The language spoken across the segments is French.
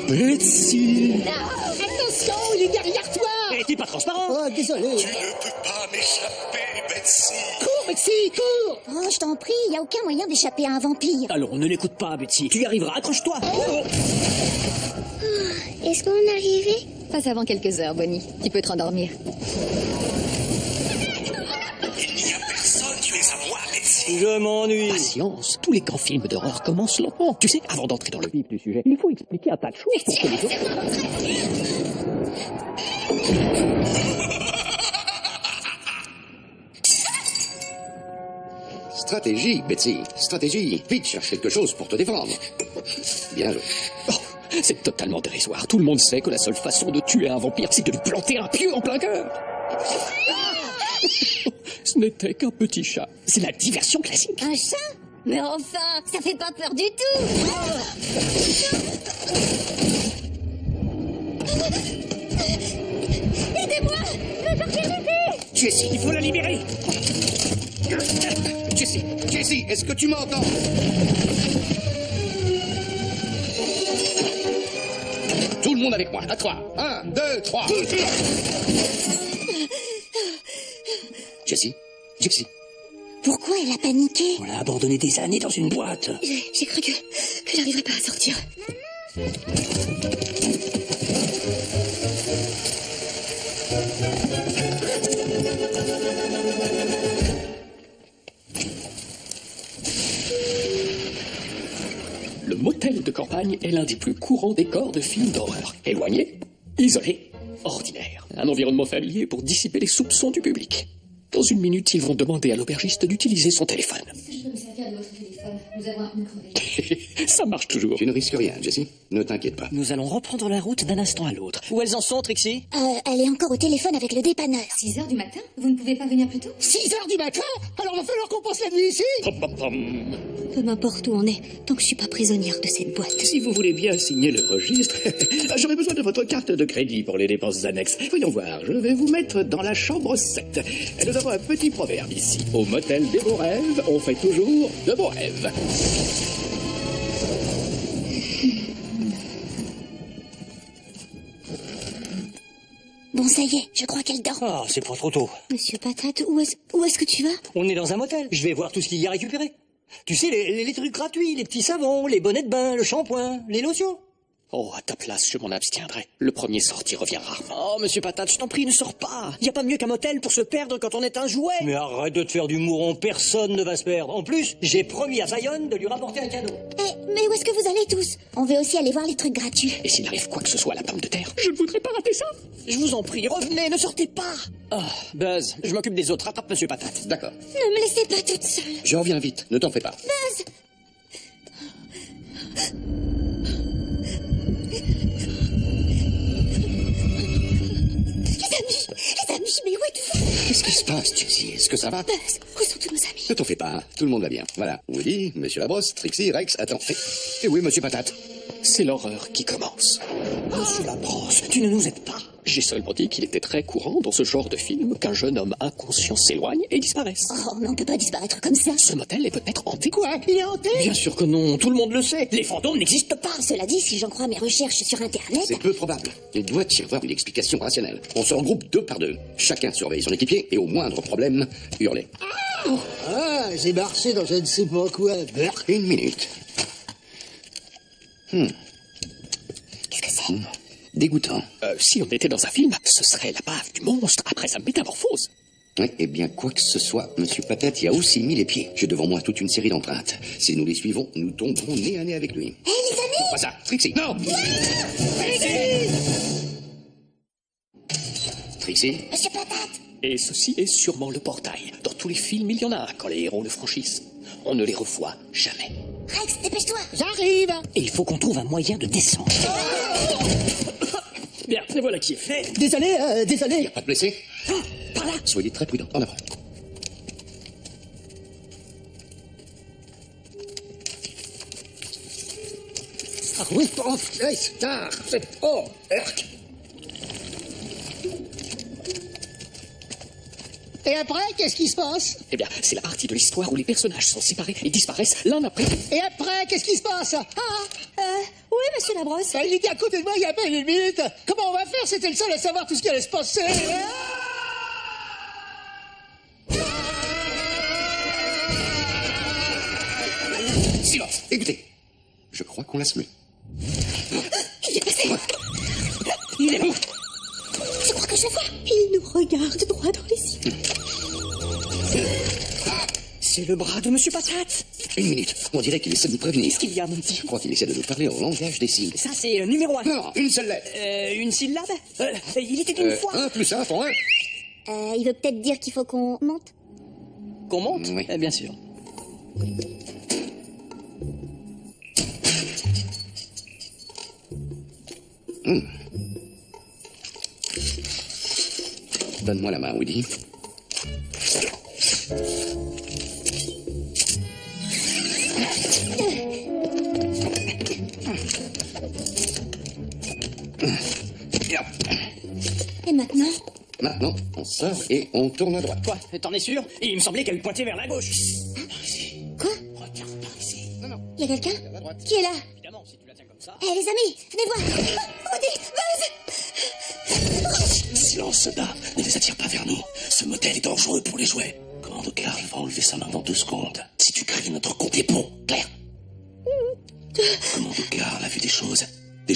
Betsy! Attention, il est derrière toi! Eh, t'es pas transparent! Oh, désolé. Tu ne peux pas m'échapper, Betsy. Cours, Betsy, cours! Oh, je t'en prie, y a aucun moyen d'échapper à un vampire. Alors, ne l'écoute pas, Betsy. Tu y arriveras, accroche-toi! Est-ce qu'on est arrivé? Passe avant quelques heures, Bonnie. Tu peux te rendormir. Il n'y a personne, tu es à moi, Betsy. Je m'ennuie. Patience, tous les grands films d'horreur commencent lentement. Tu sais, avant d'entrer dans le vif du sujet, il faut expliquer un tas de choses pour que les autres... Stratégie, Betsy. Stratégie. Vite, cherche quelque chose pour te défendre. Bien joué. Oh, c'est totalement dérisoire. Tout le monde sait que la seule façon de tuer un vampire, c'est de lui planter un pieu en plein cœur. Ce n'était qu'un petit chat. C'est la diversion classique. Un chat? Mais enfin, ça fait pas peur du tout. Aidez-moi! Je veux sortir d'ici! Jessie, il faut la libérer. Jessie, Jessie, est-ce que tu m'entends? Tout le monde avec moi, à 3. 1, 2, 3. Jessie, Jessie. Pourquoi elle a paniqué? On l'a abandonné des années dans une boîte. J'ai cru que j'arriverais pas à sortir. Le motel de campagne est l'un des plus courants décors de films d'horreur. Éloigné, isolé, ordinaire. Un environnement familier pour dissiper les soupçons du public. Dans une minute, ils vont demander à l'aubergiste d'utiliser son téléphone. Je peux me servir de votre téléphone. Nous avons un pneu crevé. Ça marche toujours. Tu ne risques rien, Jessie. Ne t'inquiète pas. Nous allons reprendre la route d'un instant à l'autre. Où elles en sont, Trixie? Elle est encore au téléphone avec le dépanneur. 6 heures du matin? Vous ne pouvez pas venir plus tôt? 6 heures du matin? Alors va falloir qu'on passe la nuit ici? Pom, pom, pom. Peu m'importe où on est, tant que je suis pas prisonnière de cette boîte. Si vous voulez bien signer le registre, j'aurais besoin de votre carte de crédit pour les dépenses annexes. Voyons voir, je vais vous mettre dans la chambre 7. Nous avons un petit proverbe ici. Au motel des beaux rêves, on fait toujours de beaux rêves. Bon, ça y est, je crois qu'elle dort. Ah, c'est pas trop tôt. Monsieur Patate, où est-ce que tu vas? On est dans un motel. Je vais voir tout ce qu'il y a à récupérer. Tu sais, les trucs gratuits, les petits savons, les bonnets de bain, le shampoing, les lotions. Oh, à ta place, je m'en abstiendrai. Le premier sorti revient rarement. Oh, monsieur Patate, je t'en prie, ne sors pas. Y a pas mieux qu'un motel pour se perdre quand on est un jouet. Mais arrête de te faire du mouron, personne ne va se perdre. En plus, j'ai promis à Zion de lui rapporter un cadeau. Mais où est-ce que vous allez tous? On veut aussi aller voir les trucs gratuits. Et s'il arrive quoi que ce soit à la pomme de terre, je ne voudrais pas rater ça. Je vous en prie, revenez, ne sortez pas. Ah, Buzz, je m'occupe des autres. Rattrape monsieur Patate. D'accord. Ne me laissez pas toute seule. Je reviens vite, ne t'en fais pas. Buzz! Les amis, mais où êtes-vous? Qu'est-ce qui se passe, Jessie? Est-ce que ça va? Buzz, où sont tous nos amis? Ne t'en fais pas, tout le monde va bien. Voilà. Woody, Monsieur Labrosse, Trixie, Rex, attends. Et oui, Monsieur Patate. C'est l'horreur qui commence. Monsieur Labrosse, tu ne nous aides pas. J'ai seulement dit qu'il était très courant dans ce genre de film qu'un jeune homme inconscient s'éloigne et disparaisse. Oh, mais on peut pas disparaître comme ça. Ce motel est peut-être hanté. Quoi? Il est hanté? Bien sûr que non, tout le monde le sait. Les fantômes n'existent pas. Cela dit, si j'en crois mes recherches sur Internet... C'est peu probable. Il doit y avoir une explication rationnelle. On se regroupe 2 par 2. Chacun surveille son équipier et au moindre problème, hurler. Ah, j'ai marché dans je ne sais pas quoi. Une minute. Qu'est-ce que c'est? Dégoûtant. Si on était dans un film, ce serait la bave du monstre après sa métamorphose. Oui, eh bien, quoi que ce soit, Monsieur Patate y a aussi mis les pieds. J'ai devant moi toute une série d'empreintes. Si nous les suivons, nous tomberons nez à nez avec lui. Hé, les amis! Non, pas ça, Trixie, non! Trixie? Monsieur Patate! Et ceci est sûrement le portail. Dans tous les films, il y en a un quand les héros le franchissent. On ne les revoit jamais. Rex, dépêche-toi! J'arrive! Et il faut qu'on trouve un moyen de descendre. Bien, et voilà qui est fait. Désolé, désolé. Pas de blessé? Par là. Soyez très prudents. En avant. Ah oui, oh, star, c'est... Oh, Et après, qu'est-ce qui se passe? Eh bien, c'est la partie de l'histoire où les personnages sont séparés et disparaissent l'un après. Et après, qu'est-ce qui se passe? Oui, monsieur Labrosse. Il était à côté de moi il y a peine une minute. Comment on va faire? C'était le seul à savoir tout ce qui allait se passer. Silence. Écoutez. Je crois qu'on l'a semé. Il est passé. Il est où? Je crois que je le vois. Il nous regarde droit dans les yeux. C'est le bras de Monsieur Patate. Une minute. On dirait qu'il essaie de nous prévenir. Qu'est-ce qu'il y a, mon petit? Je crois qu'il essaie de nous parler en langage des signes. Ça, c'est numéro 1. Non, une seule lettre. Une syllabe? Il était une fois. 1 plus 1 font 1. Il veut peut-être dire qu'il faut qu'on monte. Qu'on monte? Oui. Bien sûr. Donne-moi la main, Woody. Et maintenant? Maintenant, on sort et on tourne à droite. Quoi? T'en es sûr? Il me semblait qu'elle pointait vers la gauche. Quoi? Regarde par ici. Il y a quelqu'un? Qui est là? Évidemment, si tu la tiens comme ça. Eh, les amis, venez voir. Woody, Buzz. Silence, soldat. Ne les attire pas vers nous. Ce motel est dangereux pour les jouets. Commando Karl va enlever sa main dans 2 secondes. Si tu cries, notre compte est bon. Claire? Commando Karl a vu des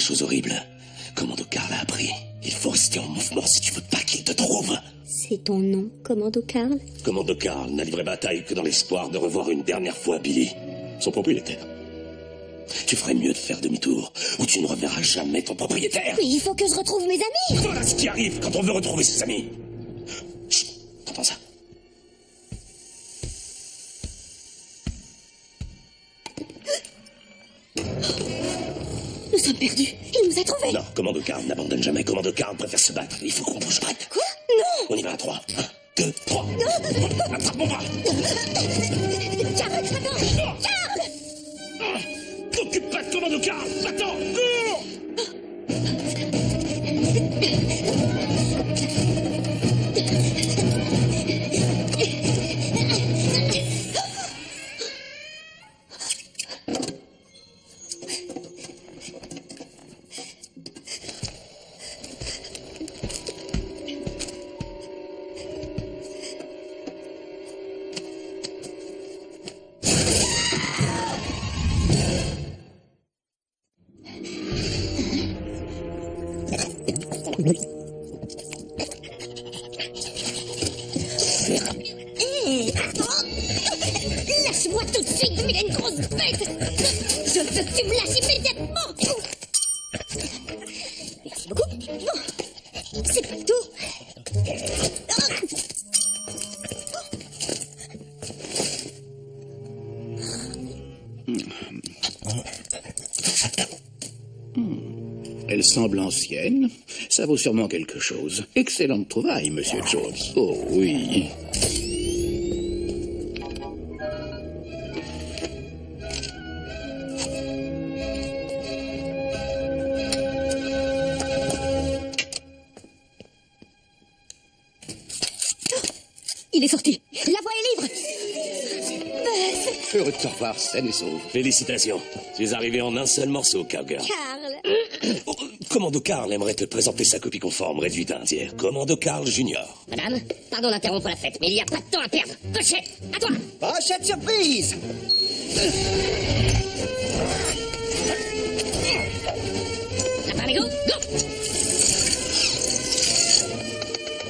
choses horribles. Commando Karl a appris. Il faut rester en mouvement si tu veux pas qu'il te trouve. C'est ton nom, Commando Karl? Commando Karl n'a livré bataille que dans l'espoir de revoir une dernière fois Billy, son propriétaire. Tu ferais mieux de faire demi-tour, ou tu ne reverras jamais ton propriétaire. Oui, il faut que je retrouve mes amis. Voilà ce qui arrive quand on veut retrouver ses amis. Chut, t'entends ça? Nous sommes perdus. Il nous a trouvés. Non, Commando Karl n'abandonne jamais. Commando Karl préfère se battre. Il faut qu'on bouge prête. Quoi? Non. On y va à 3. 1, 2, 3. Attrape mon bras. Karl, attends. Karl. T'occupe pas de Commando Karl. Attends, cours. Lâche-moi tout de suite, vilaine grosse bête. Je veux que tu me lâches immédiatement. Merci beaucoup. Bon, c'est pas tout. Elle semble ancienne. Ça vaut sûrement quelque chose. Excellente trouvaille, monsieur Jones. Oh oui. Il est sorti. La voie est libre. Heureux de te revoir, saine et sauve. Félicitations. Tu es arrivé en un seul morceau, Cowgirl. Karl. Oh, Commando Karl aimerait te présenter sa copie conforme réduite à un tiers. Commando Karl Junior. Madame, pardon d'interrompre la fête, mais il n'y a pas de temps à perdre. Cocher, à toi. Pochette surprise. L'appareil, go.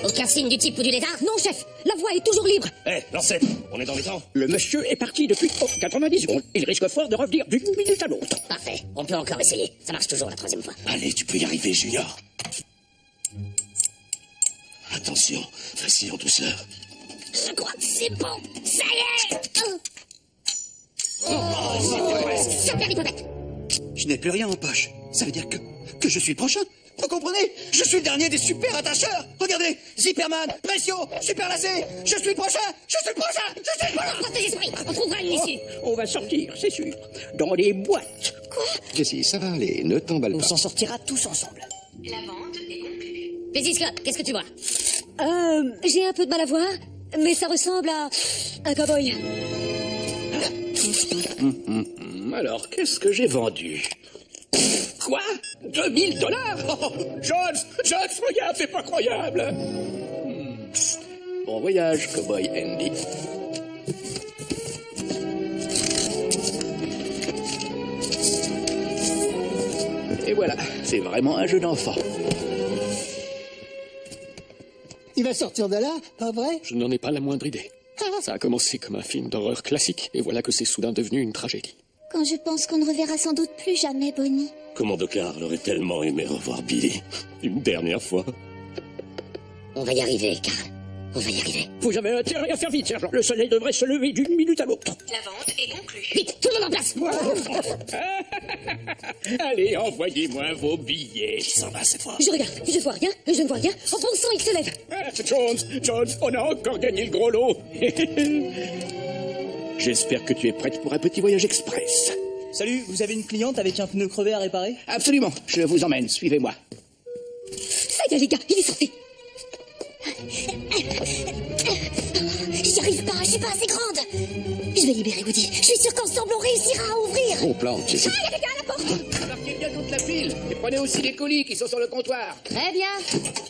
Aucun signe du type ou du lézard? Non, chef. La voie est toujours libre. Hé, l'ancêtre, on est dans les temps? Le monsieur est parti depuis 90 secondes. Il risque fort de revenir d'une minute à l'autre. Parfait, on peut encore essayer. Ça marche toujours la 3e fois. Allez, tu peux y arriver, Junior. Attention, vas-y en douceur. Je crois que c'est bon. Ça y est. Super hypothèque. Je n'ai plus rien en poche. Ça veut dire que je suis le prochain. Vous comprenez? Je suis le dernier des super attacheurs. Regardez, Zipperman, pression, super lacé. Je suis le prochain. Je suis le prochain. Je suis le prochain. Dans tes esprits, on trouvera une issue. On va sortir, c'est sûr. Dans des boîtes. Jessie, ça va aller, ne t'emballe On pas. s'en sortira tous ensemble. Péziscope, qu'est-ce que tu vois? J'ai un peu de mal à voir. Mais ça ressemble à un cow-boy. Alors, qu'est-ce que j'ai vendu? Quoi? 2000 $? Oh, Jones, regarde, c'est pas croyable. Bon voyage, cowboy Andy. Et voilà, c'est vraiment un jeu d'enfant. Il va sortir de là, pas vrai? Je n'en ai pas la moindre idée. Ça a commencé comme un film d'horreur classique, et voilà que c'est soudain devenu une tragédie. Quand je pense qu'on ne reverra sans doute plus jamais Bonnie. Commando Carl aurait tellement aimé revoir Billy. Une dernière fois. On va y arriver, Carl. On va y arriver. Vous avez intérêt à faire vite, sergent. Le soleil devrait se lever d'une minute à l'autre. La vente est conclue. Vite, tout le monde en place. Allez, envoyez-moi vos billets. Qui s'en va cette fois? Je regarde, je vois rien, je ne vois rien. En pensant, il se lève. Jones, on a encore gagné le gros lot. J'espère que tu es prête pour un petit voyage express. Salut, vous avez une cliente avec un pneu crevé à réparer? Absolument, je vous emmène, suivez-moi. Ça y est, les gars, il est sorti. J'y arrive pas, je suis pas assez grande. Je vais libérer Woody. Je suis sûre qu'ensemble on réussira à ouvrir. Bon plan, Jessie. Ah, il y a quelqu'un à la porte. Embarquez bien toute la pile et prenez aussi les colis qui sont sur le comptoir. Très bien.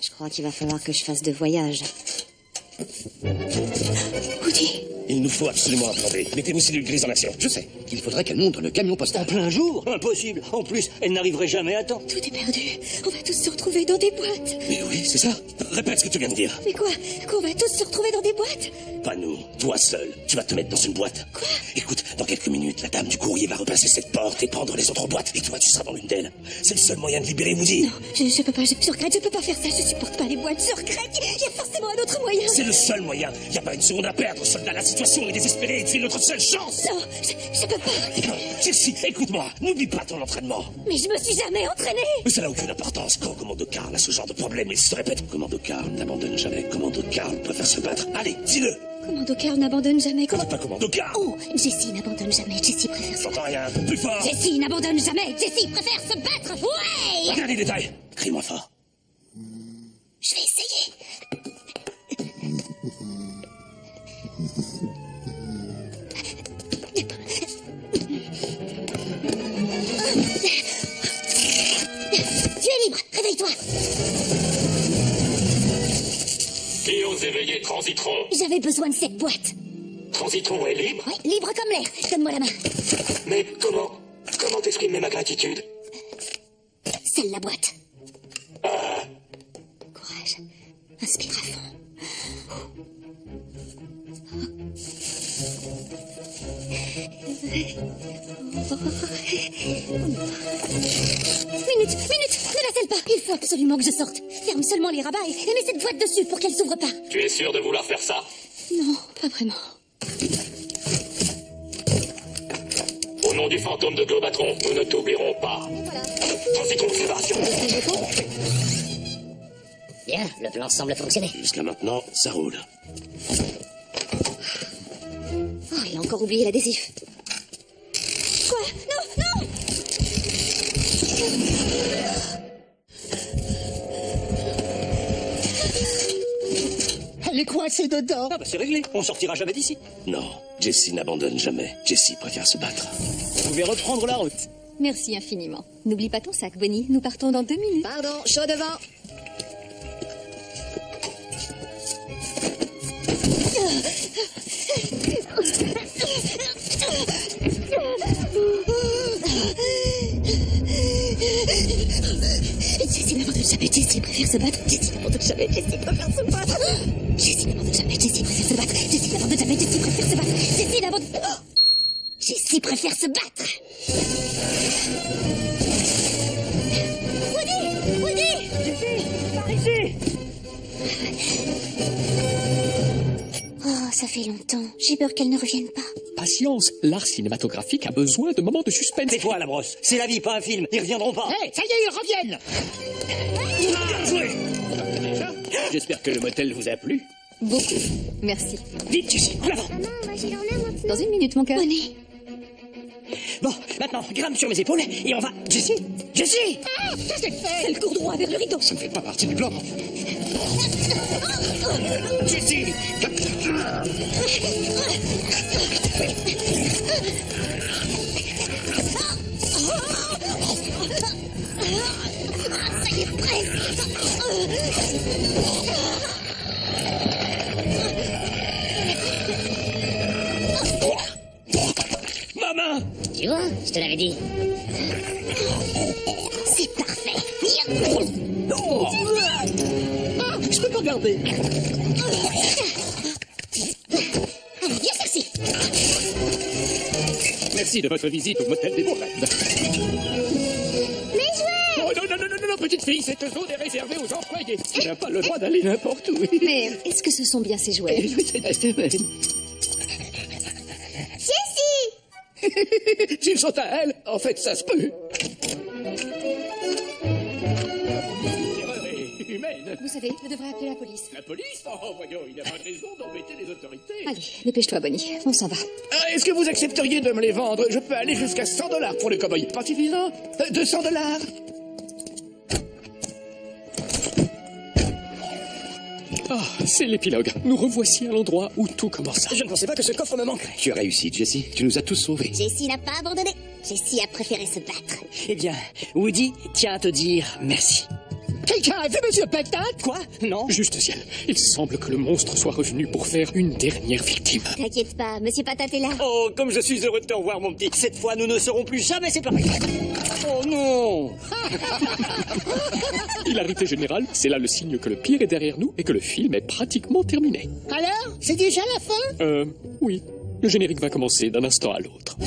Je crois qu'il va falloir que je fasse 2 voyages. Woody. Il nous faut absolument un plan B. Mettez-vous cellules grises en action. Je sais, il faudrait qu'elle monte dans le camion En postal. plein jour? Impossible. En plus, elle n'arriverait jamais à temps. Tout est perdu. On va tous se retrouver dans des boîtes. Mais oui, c'est ça. Répète ce que tu viens de dire. Mais quoi? Qu'on va tous se retrouver dans des boîtes? Pas nous, toi seul. Tu vas te mettre dans une boîte. Quoi? Écoute, dans quelques minutes, la dame du courrier va repasser cette porte et prendre les autres boîtes. Et toi, tu seras dans l'une d'elles. C'est le seul moyen de libérer Woody. Non, je peux pas, je regrette, je peux pas faire ça. Je supporte pas les boîtes, je regrette. Il y a forcément un autre moyen. C'est le seul moyen. Y a pas une seconde à perdre, soldat. La situation est désespérée et tu es notre seule chance. Non, je peux pas. Jessie, écoute-moi. N'oublie pas ton entraînement. Mais je me suis jamais entraînée. Mais ça n'a aucune importance. Quand Commando Carl a ce genre de problème, il se répète. Commando Carl n'abandonne jamais. Commando Carl préfère se battre. Allez, dis-le. Commando Carl n'abandonne jamais. Dis pas Commando Carl. Oh, Jessie n'abandonne jamais. Jessie préfère se J'entends rien. Plus fort. Jessie n'abandonne jamais. Jessie préfère se battre. Ouais. Regarde les détails. Crie-moi fort. Je vais essayer. Tu es libre. Réveille-toi. Qui aux éveillés transiteront? J'avais besoin de cette boîte. Transiteront est libre? Ouais, libre comme l'air. Donne-moi la main. Mais comment exprimer ma gratitude? Celle la boîte. Courage. Inspire à fond. Minute, ne la scelle pas. Il faut absolument que je sorte. Ferme seulement les rabats et mets cette boîte dessus pour qu'elle s'ouvre pas. Tu es sûr de vouloir faire ça? Non, pas vraiment. Au nom du fantôme de Globatron, nous ne t'oublierons pas. Voilà. Transitons de séparation. Bien, le plan semble fonctionner. Jusqu'à maintenant, ça roule. Oh, il a encore oublié l'adhésif. Quoi? Non, non! Elle est coincée dedans. Ah bah c'est réglé. On sortira jamais d'ici. Non, Jessie n'abandonne jamais. Jessie préfère se battre. Vous pouvez reprendre la route. Merci infiniment. N'oublie pas ton sac, Bonnie. Nous partons dans 2 minutes. Pardon, chaud devant. Jessie n'abandonne jamais. Jessie préfère se battre. Jessie n'abandonne jamais. Jessie préfère se battre. Jessie n'abandonne jamais. Jessie préfère se battre. Jessie n'abandonne jamais. Jessie préfère se battre. Jessie n'abandonne... Oh, Jessie préfère se battre. Woody! Jessie, par ici. Oh, ça fait longtemps. J'ai peur qu'elle ne revienne pas. Patience, l'art cinématographique a besoin de moments de suspense. C'est toi la brosse. C'est la vie, pas un film. Ils reviendront pas. Hé, ça y est, ils reviennent. Bien joué. Déjà, j'espère que le motel vous a plu. Beaucoup. Merci. Vite, Jessie, en avant. Dans 1 minute, mon cœur. Bonnie. Bon, maintenant, grimpe sur mes épaules et on va... Jessie, Jessie. Elle court droit vers le rideau. Ça ne fait pas partie du plan. Jessie, Maman! Tu vois, je te l'avais dit. C'est parfait. Oh. Ah, je peux pas regarder. Allez, Dieu merci. Merci de votre visite au motel des beaux rêves. Mes jouets! Oh non, non, non, non, non, petite fille, cette zone est réservée aux employés. Tu n'as pas le droit d'aller n'importe où. Mais est-ce que ce sont bien ces jouets? S'ils sont à elle, en fait, ça se peut. L'erreur est humaine. Vous savez, je devrais appeler la police. La police? Oh, voyons, il n'y a pas de raison d'embêter les autorités. Allez, dépêche-toi, Bonnie. On s'en va. Ah, est-ce que vous accepteriez de me les vendre? Je peux aller jusqu'à $100 pour le cow-boy. Pas suffisant? $200? Ah, c'est l'épilogue. Nous revoici à l'endroit où tout commença. Je ne pensais pas que ce coffre me manquerait. Tu as réussi, Jesse. Tu nous as tous sauvés. Jessie n'a pas abandonné. Jessie a préféré se battre. Eh bien, Woody tient à te dire merci. Quelqu'un a vu Monsieur Patate? Quoi? Non? Juste ciel, il semble que le monstre soit revenu pour faire une dernière victime. T'inquiète pas, Monsieur Patate est là. Oh, comme je suis heureux de te revoir, mon petit. Cette fois, nous ne serons plus jamais séparés. Oh non! Hilarité générale, c'est là le signe que le pire est derrière nous et que le film est pratiquement terminé. Alors? C'est déjà la fin? Oui. Le générique va commencer d'un instant à l'autre.